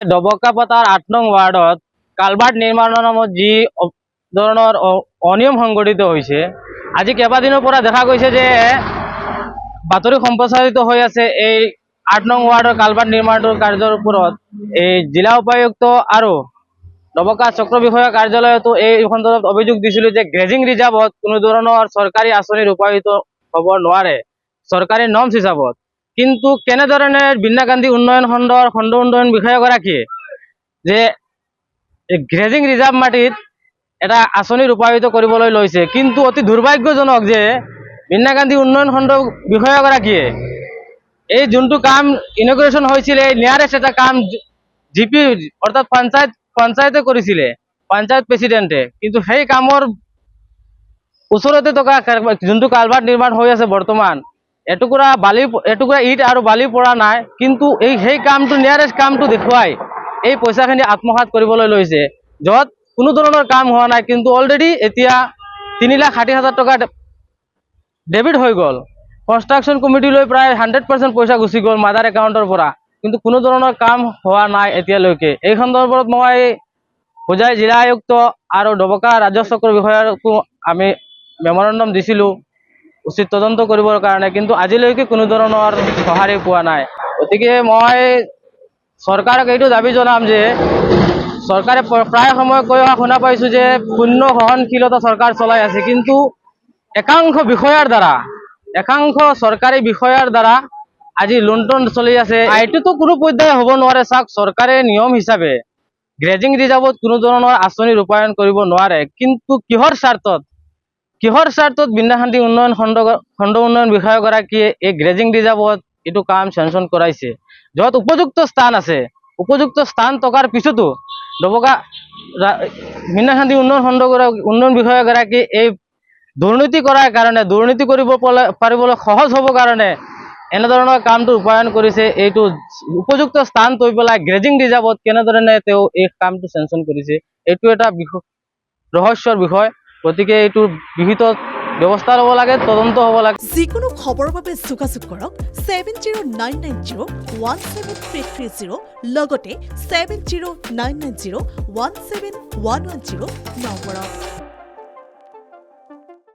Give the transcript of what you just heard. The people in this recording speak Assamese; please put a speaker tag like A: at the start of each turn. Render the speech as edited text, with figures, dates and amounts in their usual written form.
A: ডবকাপাতাৰ ৮ নং ৱাৰ্ডত কালভাৰ্ট নিৰ্মাণৰ নামত যি ধৰণৰ অনিয়ম সংঘটিত হৈছে, আজি কেইবাদিনৰ পৰা দেখা গৈছে যে বাতৰি সম্প্ৰচাৰিত হৈ আছে এই ৮ নং ৱাৰ্ডৰ কালভাৰ্ট নিৰ্মাণৰ কাৰ্যৰ ওপৰত এই জিলা উপায়ুক্ত আৰু ডবকা চক্ৰ বিষয়া কাৰ্যালয়তো এই সন্দৰ্ভত অভিযোগ দিছিল যে গ্ৰেজিং ৰিজাৰ্ভত কোনো ধৰণৰ চৰকাৰী আঁচনি ৰূপায়িত হ'ব নোৱাৰে চৰকাৰী নৰ্মছ হিচাপত। কিন্তু কেনেধৰণে বিন্যা গান্ধী উন্নয়ন খণ্ড উন্নয়ন বিষয়াগৰাকীয়ে যে গ্ৰেজিং ৰিজাৰ্ভ মাটিত এটা আঁচনি ৰূপায়িত কৰিবলৈ লৈছে, কিন্তু অতি দুৰ্ভাগ্যজনক যে বিন্যা গান্ধী উন্নয়ন খণ্ড বিষয়াগৰাকীয়ে এই যোনটো কাম ইনগ্ৰেশ্যন হৈছিলে নিয়াৰেষ্ট এটা কাম জিপি অৰ্থাৎ পঞ্চায়তে কৰিছিলে, পঞ্চায়ত প্ৰেচিডেণ্টে, কিন্তু সেই কামৰ ওচৰতে থকা যোনটো কালভাৰ্ট নিৰ্মাণ হৈ আছে বৰ্তমান এটুকুৰা ইট আৰু বালি পৰা নাই, কিন্তু সেই কামটো নিয়াৰেষ্ট কামটো দেখুৱাই এই পইচাখিনি আত্মসাৎ কৰিবলৈ লৈছে, য'ত কোনো ধৰণৰ কাম হোৱা নাই। কিন্তু অলৰেডি এতিয়া ৩,৬০,০০০ টকা ডেবিট হৈ গ'ল। কনষ্ট্ৰাকশ্যন কমিটিলৈ প্ৰায় 100% পইচা গুচি গ'ল মাদাৰ একাউণ্টৰ পৰা, কিন্তু কোনো ধৰণৰ কাম হোৱা নাই এতিয়ালৈকে। এই সন্দৰ্ভত মই হোজাই জিলা আয়ুক্ত আৰু ডবকা ৰাজহ চক্ৰ বিষয়াকো আমি মেমৰেণ্ডম দিছিলোঁ উচিত তদন্ত কৰিবৰ কাৰণে, কিন্তু আজিলৈকে কোনো ধৰণৰ সঁহাৰি পোৱা নাই। গতিকে মই চৰকাৰক এইটো দাবী জনাম যে চৰকাৰে প্ৰায় সময় কৈ অহা শুনা পাইছোঁ যে শূন্য সহনশীলতা চৰকাৰ চলাই আছে, কিন্তু একাংশ চৰকাৰী বিষয়াৰ দ্বাৰা আজি লুণ্ঠন চলি আছে। এইটোতো কোনো পৰ্যায়ে হ'ব নোৱাৰে। চাওক, চৰকাৰে নিয়ম হিচাপে গ্ৰেজিং ৰিজাৰ্ভত কোনো ধৰণৰ আঁচনি ৰূপায়ণ কৰিব নোৱাৰে, কিন্তু কিহৰ স্বাৰ্থত বিন্যা গান্ধী উন্নয়ন খণ্ড উন্নয়ন বিষয়াগৰাকীয়ে এই গ্ৰেজিং ৰিজাৰ্ভত এইটো কাম চেংচন কৰাইছে, য'ত উপযুক্ত স্থান আছে। উপযুক্ত স্থান থকাৰ পিছতো ডবকা বিন্যা গান্ধী উন্নয়ন বিষয়াগৰাকী এই দুৰ্নীতি কৰাৰ কাৰণে, দুৰ্নীতি কৰিব পাৰিবলৈ সহজ হ'ব কাৰণে এনেধৰণৰ কামটো ৰূপায়ণ কৰিছে। এইটো উপযুক্ত স্থান থৈ পেলাই গ্ৰেজিং ৰিজাৰ্ভত কেনেধৰণে তেওঁ এই কামটো চেংচন কৰিছে, এইটো এটা ৰহস্যৰ বিষয়। গতিকে এইটো বিহিত ব্যৱস্থা ল'ব লাগে, তদন্ত হ'ব লাগে।
B: যিকোনো খবৰৰ বাবে যোগাযোগ কৰক 7099017330 লগতে 7099017110 নম্বৰত।